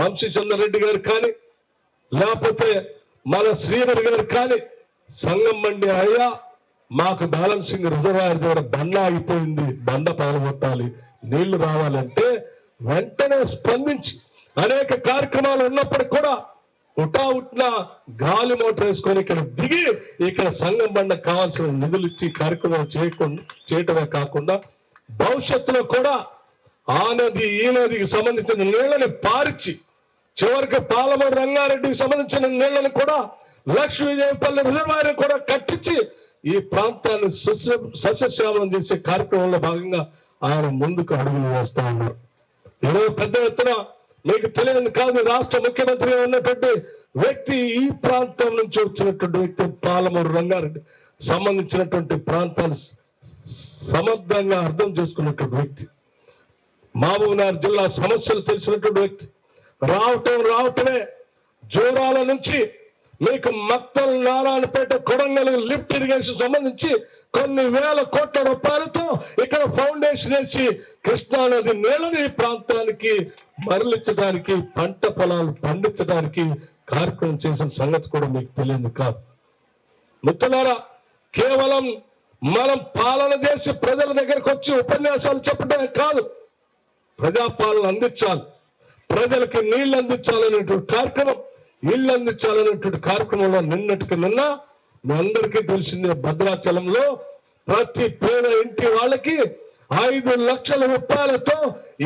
వంశీచంద్ర రెడ్డి గారు కానీ లేకపోతే మన శ్రీధర్ గారు కానీ సంగం మండి అయ్యా మాకు బ్యాలెన్సింగ్ రిజర్వాయర్ దగ్గర బండ ఆగిపోయింది, బండ పగలగొట్టాలి, నీళ్లు రావాలంటే వెంటనే స్పందించి అనేక కార్యక్రమాలు ఉన్నప్పటికీ కూడా ఉట్టిన గాలి మోటార్ వేసుకొని ఇక్కడ దిగి ఇక్కడ సంగం బండకు కావాల్సిన నిధులు ఇచ్చి కార్యక్రమాలు చేయటమే కాకుండా భవిష్యత్తులో కూడా ఆ నది ఈ నదికి సంబంధించిన నీళ్లని పారిచి చివరికి పాలమూరు రంగారెడ్డికి సంబంధించిన నీళ్లను కూడా లక్ష్మీదేవిపల్లి రిజర్వాయర్ కూడా కట్టించి ఈ ప్రాంతాన్ని సస్యశ్యామలం చేసే కార్యక్రమంలో భాగంగా ఆయన ముందుకు అడుగులు వేస్తా ఉన్నారు. ఈరోజు పెద్ద ఎత్తున మీకు తెలియదు కాదు, రాష్ట్ర ముఖ్యమంత్రిగా ఉన్నటువంటి వ్యక్తి ఈ ప్రాంతం నుంచి వచ్చినటువంటి వ్యక్తి, పాలమూరు రంగారెడ్డి సంబంధించినటువంటి ప్రాంతాన్ని సమర్థంగా అర్థం చేసుకున్నటువంటి వ్యక్తి, మహబూబ్నగర్ జిల్లా సమస్యలు తెలిసినటువంటి వ్యక్తి. రావటమే జోరాల నుంచి మీకు మక్తల్ నారాయణపేట కొడంగల్ లిఫ్ట్ ఇరిగేషన్ సంబంధించి కొన్ని వేల కోట్ల రూపాయలతో ఇక్కడ ఫౌండేషన్ వేసి కృష్ణానది నీళ్ళని ఈ ప్రాంతానికి మరలించడానికి, పంట పొలాలు పండించడానికి కార్యక్రమం చేసిన సంగతి కూడా మీకు తెలియదు కాదు. మిత్రులారా, కేవలం మనం పాలన చేసి ప్రజల దగ్గరకు వచ్చి ఉపన్యాసాలు చెప్పడమే కాదు, ప్రజాపాలన అందించాలి, ప్రజలకి నీళ్లు అందించాలనేటువంటి కార్యక్రమం, ఇళ్ళు అందించాలనేటువంటి కార్యక్రమంలో నిన్నటికి నిన్న మీ అందరికీ తెలిసిందే, భద్రాచలంలో ప్రతి పేద ఇంటి వాళ్ళకి 5 లక్షల రూపాయలతో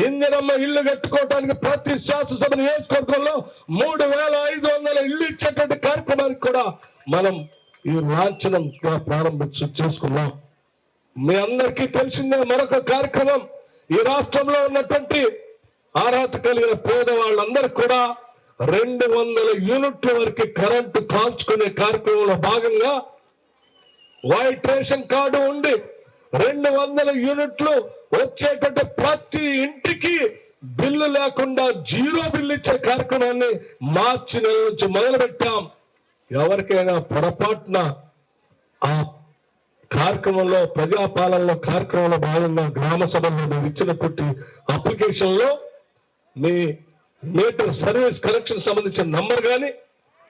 ఇందిరమ్మ ఇల్లు కట్టుకోవడానికి ప్రతి శాసనసభ నియోజకవర్గంలో 3500 ఇల్లు ఇచ్చేటువంటి కార్యక్రమానికి కూడా మనం ఈ లాంఛనంగా చేసుకున్నాం. మీ అందరికీ తెలిసిందే మరొక కార్యక్రమం, ఈ రాష్ట్రంలో ఉన్నటువంటి అర్హత కలిగిన పేదవాళ్ళందరూ కూడా 200 యూనిట్ల వరకు కరెంటు కాల్చుకునే కార్యక్రమంలో భాగంగా వైట్ రేషన్ కార్డు ఉండి 200 యూనిట్లు వచ్చేటట్టు ప్రతి ఇంటికి బిల్లు లేకుండా 0 బిల్లు ఇచ్చే కార్యక్రమాన్ని మార్చి నెల నుంచి మొదలు పెట్టాం. ఎవరికైనా పొరపాటున ఆ కార్యక్రమంలో ప్రజాపాలనలో కార్యక్రమంలో భాగంగా గ్రామ సభలో మీరు ఇచ్చినటువంటి అప్లికేషన్లో మీ మీటర్ సర్వీస్ కనెక్షన్ సంబంధించిన నంబర్ కానీ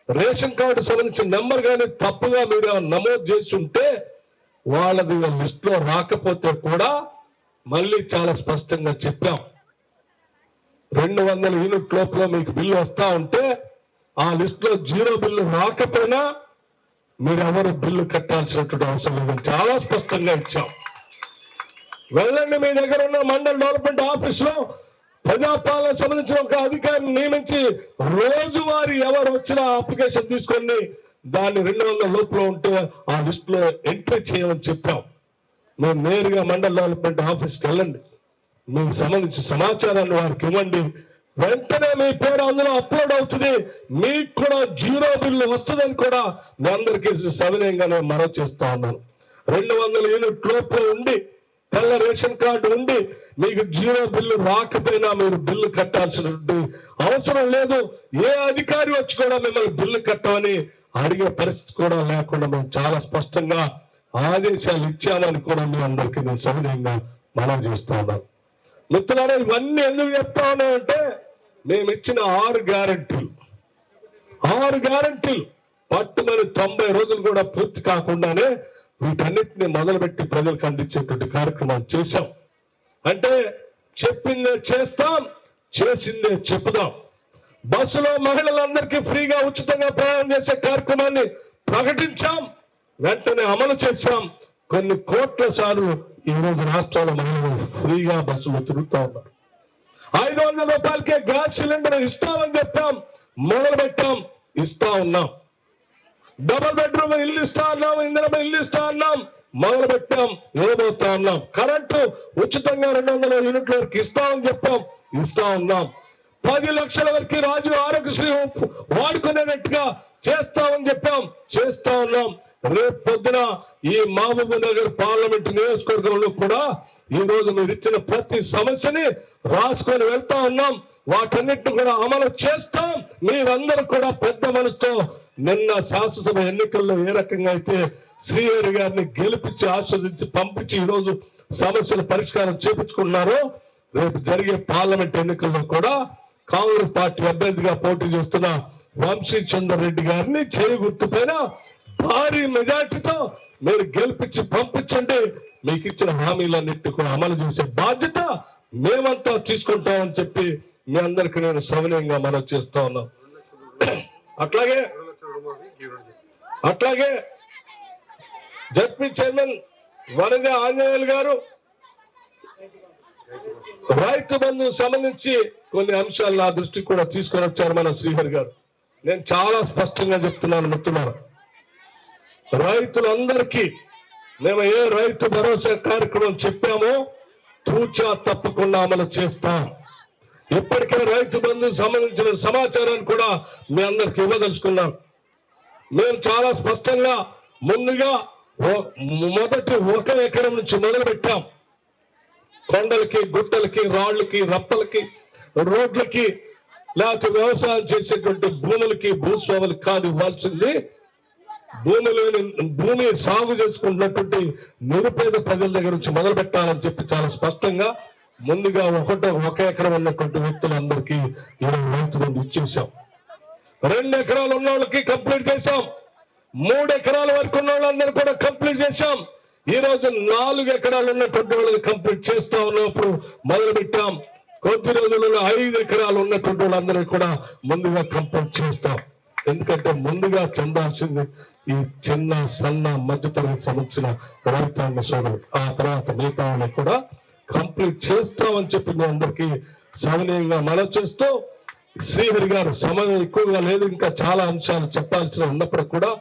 రేషన్ కార్డు సంబంధించిన నంబర్ కానీ తప్పుగా మీరు నమోదు చేసి ఉంటే వాళ్ళది లిస్ట్ లో రాకపోతే కూడా మళ్ళీ చాలా స్పష్టంగా చెప్పాం, 200 యూనిట్ లోపల మీకు బిల్లు వస్తా ఉంటే ఆ లిస్ట్ లో 0 బిల్లు రాకపోయినా మీరెవరు బిల్లు కట్టాల్సినటువంటి అవసరం లేదని చాలా స్పష్టంగా ఇచ్చాం. వెళ్ళండి, మీ దగ్గర ఉన్న మండల్ డెవలప్మెంట్ ఆఫీస్ లో ప్రజాపాలన సంబంధించిన ఒక అధికారిని నియమించి రోజువారీ ఎవరు వచ్చినా అప్లికేషన్ తీసుకొని దాన్ని 200 లోపల ఉంటే ఆ లిస్ట్ లో ఎంట్రీ చేయమని చెప్పాం. మీరు నేరుగా మండల్ డెవలప్మెంట్ ఆఫీస్కి వెళ్ళండి, మీకు సంబంధించిన సమాచారాన్ని వారికి ఇవ్వండి, వెంటనే మీ పేరు అందులో అప్లోడ్ అవుతుంది, మీకు కూడా 0 బిల్లు వస్తుందని కూడా మీ అందరికీ సవినయంగానే మనవి చేస్తా ఉన్నాను. 200 యూనిట్ లోపల ఉండి తెల్ల రేషన్ కార్డు ఉండి మీకు 0 బిల్లు రాకపోయినా మీరు బిల్లు కట్టాల్సినటువంటి అవసరం లేదు. ఏ అధికారి వచ్చి కూడా మిమ్మల్ని బిల్లు కట్టమని అడిగే పరిస్థితి కూడా లేకుండా మేము చాలా స్పష్టంగా ఆదేశాలు ఇచ్చామని కూడా మీ అందరికీ నేను సవినయంగా మనవి చేస్తా ఉన్నాను. మిత్రులారా, ఇవన్నీ ఎందుకు చెప్తా ఉన్నామంటే మేము ఇచ్చిన 6 గ్యారెంటీలు పట్టుమని 90 రోజులు కూడా పూర్తి కాకుండానే వీటన్నిటిని మొదలుపెట్టి ప్రజలకు అందించేటువంటి కార్యక్రమాలు చేశాం. అంటే చెప్పిందే చేస్తాం, చేసిందే చెప్పుదాం. బస్సులో మహిళలందరికీ ఫ్రీగా ఉచితంగా ప్రయాణం చేసే కార్యక్రమాన్ని ప్రకటించాం, వెంటనే అమలు చేశాం. కొన్ని కోట్ల సార్లు ఈ రోజు రాష్ట్రాల మహిళలు ఫ్రీగా బస్సులు తిరుగుతూ ఉన్నారు. 500 రూపాయలకే గ్యాస్ సిలిండర్ ఇస్తామని చెప్పాం, మొదలు పెట్టాం, ఇస్తా ఉన్నాం. డబుల్ బెడ్రూమ్ ఇల్లు ఇస్తా ఉన్నాం, ఇందిరమ్మ ఇల్లు ఇస్తా ఉన్నాం, మొదలు పెట్టాం, ఇవ్వబోతా ఉన్నాం. కరెంటు ఉచితంగా 200 యూనిట్ల వరకు ఇస్తామని చెప్పాం, ఇస్తా ఉన్నాం. 10 లక్షల వరకు రాజు ఆరోగ్యశ్రీ వాడుకునేటట్టుగా చేస్తామని చెప్పాం, చేస్తా ఉన్నాం. రేపు పొద్దున ఈ మహబూబ్ నగర్ పార్లమెంట్ నియోజకవర్గంలో కూడా ఈ రోజు మీరు ఇచ్చిన ప్రతి సమస్యని రాసుకొని వెళ్తా ఉన్నాం, వాటన్నిటిని కూడా అమలు చేస్తాం. మీరందరూ కూడా పెద్ద మనసుతో నిన్న శాసనసభ ఎన్నికల్లో ఏ రకంగా అయితే శ్రీహరి గారిని గెలిపించి ఆస్వాదించి పంపించి ఈరోజు సమస్యల పరిష్కారం చేపించుకున్నారో, రేపు జరిగే పార్లమెంట్ ఎన్నికల్లో కూడా కాంగ్రెస్ పార్టీ అభ్యర్థిగా పోటీ చేస్తున్న వంశీ చందర్ రెడ్డి గారిని చేయి గుర్తుపైన భారీ మెజార్టీతో మీరు గెలిపించి పంపించండి. మీకు ఇచ్చిన హామీలన్నింటినీ కూడా అమలు చేసే బాధ్యత మేమంతా తీసుకుంటామని చెప్పి మీ అందరికి నేను సవినయంగా మనం చేస్తా ఉన్నాం. అట్లాగే జడ్పీ చైర్మన్ వనజ ఆంజనేయులు గారు రైతు బంధు సంబంధించి కొన్ని అంశాలు నా దృష్టికి కూడా తీసుకొని వచ్చారు మన శ్రీహరి గారు. నేను చాలా స్పష్టంగా చెప్తున్నాను మిత్రులారా, రైతులందరికీ మేము ఏ రైతు భరోసా కార్యక్రమం చెప్పామో తూచా తప్పకుండా అమలు చేస్తాం. ఇప్పటికే రైతు బంధుకు సంబంధించిన సమాచారాన్ని కూడా మీ అందరికి ఇవ్వదలుచుకున్నాం. మేము చాలా స్పష్టంగా ముందుగా మొదటి 1 ఎకరం నుంచి మొదలు పెట్టాం. కొండలకి, గుట్టలకి, రాళ్లకి, రప్పలకి, రోడ్లకి, లేకపోతే వ్యవసాయం చేసేటువంటి భూములకి, భూస్వాములకి కాదు ఇవ్వాల్సింది. భూమి సాగు చేసుకుంటున్నటువంటి నిరుపేద ప్రజల దగ్గర నుంచి మొదలు పెట్టాలని చెప్పి చాలా స్పష్టంగా ముందుగా 1 ఎకరం ఉన్నటువంటి వ్యక్తులందరికీ 20 రైతు బంధు ఇచ్చేసాం. 2 ఎకరాలు ఉన్న వాళ్ళకి కంప్లీట్ చేశాం. 3 ఎకరాల వరకు ఉన్న వాళ్ళందరూ కూడా కంప్లీట్ చేశాం. ఈ రోజు 4 ఎకరాలు ఉన్నటువంటి వాళ్ళకి కంప్లీట్ చేస్తా ఉన్నప్పుడు మొదలు పెట్టాం. కొద్ది రోజుల్లో 5 ఎకరాలు ఉన్నటువంటి వాళ్ళందరూ కూడా ముందుగా కంప్లీట్ చేస్తాం. ఎందుకంటే ముందుగా చెందాల్సింది ఈ చిన్న సన్న మధ్యతరగతి సంబంధించిన రైతాంగ సోదరులు. ఆ తర్వాత మిగతా వాళ్ళని కూడా కంప్లీట్ చేస్తామని చెప్పి మీ అందరికీ సవినయంగా మనవి చేస్తూ, శ్రీహరి గారు సమయం ఎక్కువగా లేదు, ఇంకా చాలా అంశాలు చెప్పాల్సిన ఉన్నప్పుడు కూడా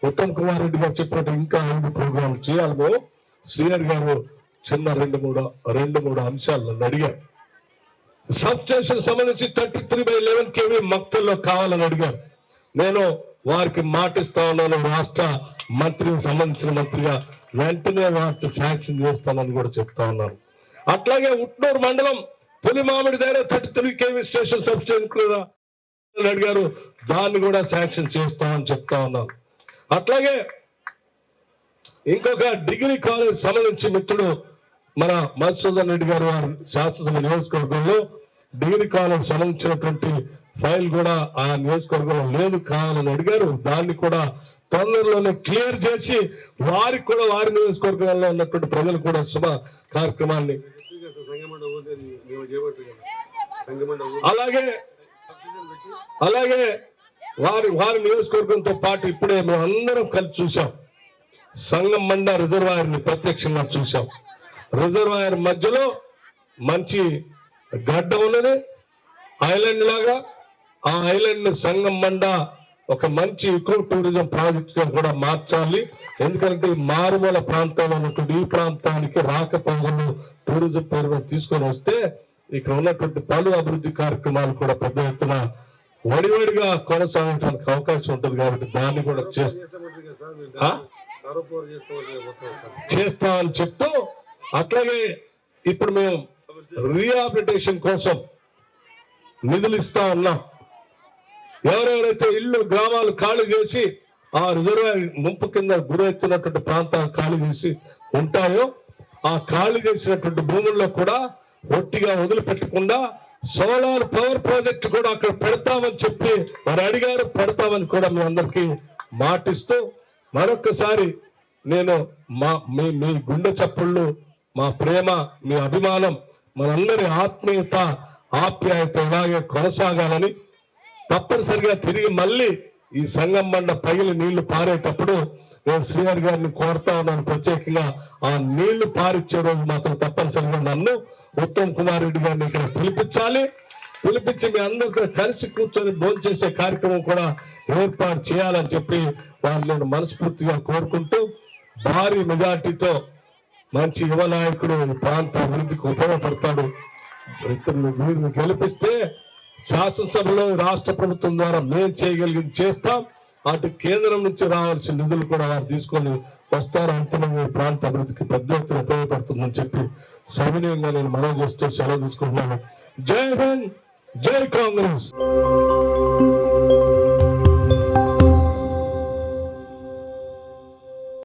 ఉత్తమ్ కుమార్ రెడ్డి గారు చెప్పినట్టు ఇంకా 5 ప్రోగ్రాంలు చేయాలి. మేము శ్రీహరి గారు చిన్న 2-3 అంశాలను అడిగారు. సబ్ స్టేషన్ సంబంధించి 33/11 kV మక్తల్లో కావాలని అడిగారు. నేను వారికి మాటిస్తా ఉన్నాను, రాష్ట్ర మంత్రికి సంబంధించిన మంత్రిగా వెంటనే వాటి శాంక్షన్ చేస్తానని కూడా చెప్తా ఉన్నాను. అట్లాగే ఉట్నూరు మండలం పులిమామిడి దగ్గర 33 kV స్టేషన్ సబ్ స్టేషన్ అడిగారు, దాన్ని కూడా శాంక్షన్ చేస్తామని చెప్తా ఉన్నాను. అట్లాగే ఇంకొక డిగ్రీ కాలేజ్ సంబంధించి మిత్రుడు మన మధుసూదన్ రెడ్డి గారు వారి శాసనసభ నియోజకవర్గంలో డిగ్రీ కాలేజ్ సంబంధించినటువంటి ఫైల్ కూడా ఆ నియోజకవర్గంలో లేదు, కావాలని అడిగారు. దాన్ని కూడా తొందరలోనే క్లియర్ చేసి వారికి కూడా వారి నియోజకవర్గంలో ఉన్నటువంటి ప్రజలు కూడా శుభ కార్యక్రమాన్ని అలాగే వారి నియోజకవర్గంతో పాటు ఇప్పుడే మేము అందరం కలిసి చూసాం. సంగమండ రిజర్వాయర్ ని ప్రత్యక్షంగా చూసాం. రిజర్వాయర్ మధ్యలో మంచి గడ్డ ఉన్నది, ఐలాండ్ లాగా. ఆ ఐలాండ్ ని సంగమండ ఒక మంచి ఈకో టూరిజం ప్రాజెక్ట్ గా కూడా మార్చాలి. ఎందుకంటే మారుమూల ప్రాంతంలో ఉన్నటువంటి ఈ ప్రాంతానికి రాకపోకలు టూరిజం పేరు తీసుకొని వస్తే ఇక్కడ ఉన్నటువంటి పలు అభివృద్ధి కార్యక్రమాలు కూడా పెద్ద ఎత్తున వడివడిగా కొనసాగడానికి అవకాశం ఉంటుంది. కాబట్టి దాన్ని కూడా చేస్తామని చెప్తూ, అట్లాగే ఇప్పుడు మేము రీహాబిలిటేషన్ కోసం నిధులు ఇస్తా ఉన్నాం. ఎవరెవరైతే ఇల్లు గ్రామాలు ఖాళీ చేసి ఆ రిజర్వాయర్ ముంపు కింద గురవుతున్నటువంటి ప్రాంతాలు ఖాళీ చేసి ఉంటాయో ఆ ఖాళీ చేసినటువంటి భూముల్లో కూడా ఒట్టిగా వదిలిపెట్టకుండా సోలార్ పవర్ ప్రాజెక్ట్ కూడా అక్కడ పెడతామని చెప్పి వారు అడిగారు. పెడతామని కూడా మీ అందరికీ మాటిస్తూ, మరొకసారి నేను మీ గుండె చప్పుళ్ళు, మా ప్రేమ, మీ అభిమానం, మనందరి ఆత్మీయత, ఆప్యాయత ఇలాగే కొనసాగాలని, తప్పనిసరిగా తిరిగి మళ్ళీ ఈ సంగమండ పగిలి నీళ్లు పారేటప్పుడు నేను శ్రీహరి గారిని కోరుతా ఉన్నాను ప్రత్యేకంగా, ఆ నీళ్లు పారిచ్చే రోజు మాత్రం తప్పనిసరిగా నన్ను ఉత్తమ్ కుమార్ రెడ్డి గారిని ఇక్కడ పిలిపించి మీ అందరితో కలిసి కూర్చొని భోజనం చేసే కార్యక్రమం కూడా ఏర్పాటు చేయాలని చెప్పి వారిని నేను మనస్ఫూర్తిగా కోరుకుంటూ, భారీ మెజార్టీతో మంచి యువ నాయకుడు ఈ ప్రాంత అభివృద్ధికి ఉపయోగపడతాడు. వీరిని గెలిపిస్తే శాసనసభలో రాష్ట్ర ప్రభుత్వం ద్వారా మేము చేయగలిగింది చేస్తాం. అటు కేంద్రం నుంచి రావాల్సిన నిధులు కూడా వారు తీసుకొని వస్తారు. అంతిమంగా ప్రాంత అభివృద్ధికి పెద్ద ఎత్తున ఉపయోగపడుతుందని చెప్పి సవినయంగా నేను మనవి చేస్తూ సెలవు తీసుకుంటున్నాను. జై హింద్, జై కాంగ్రెస్.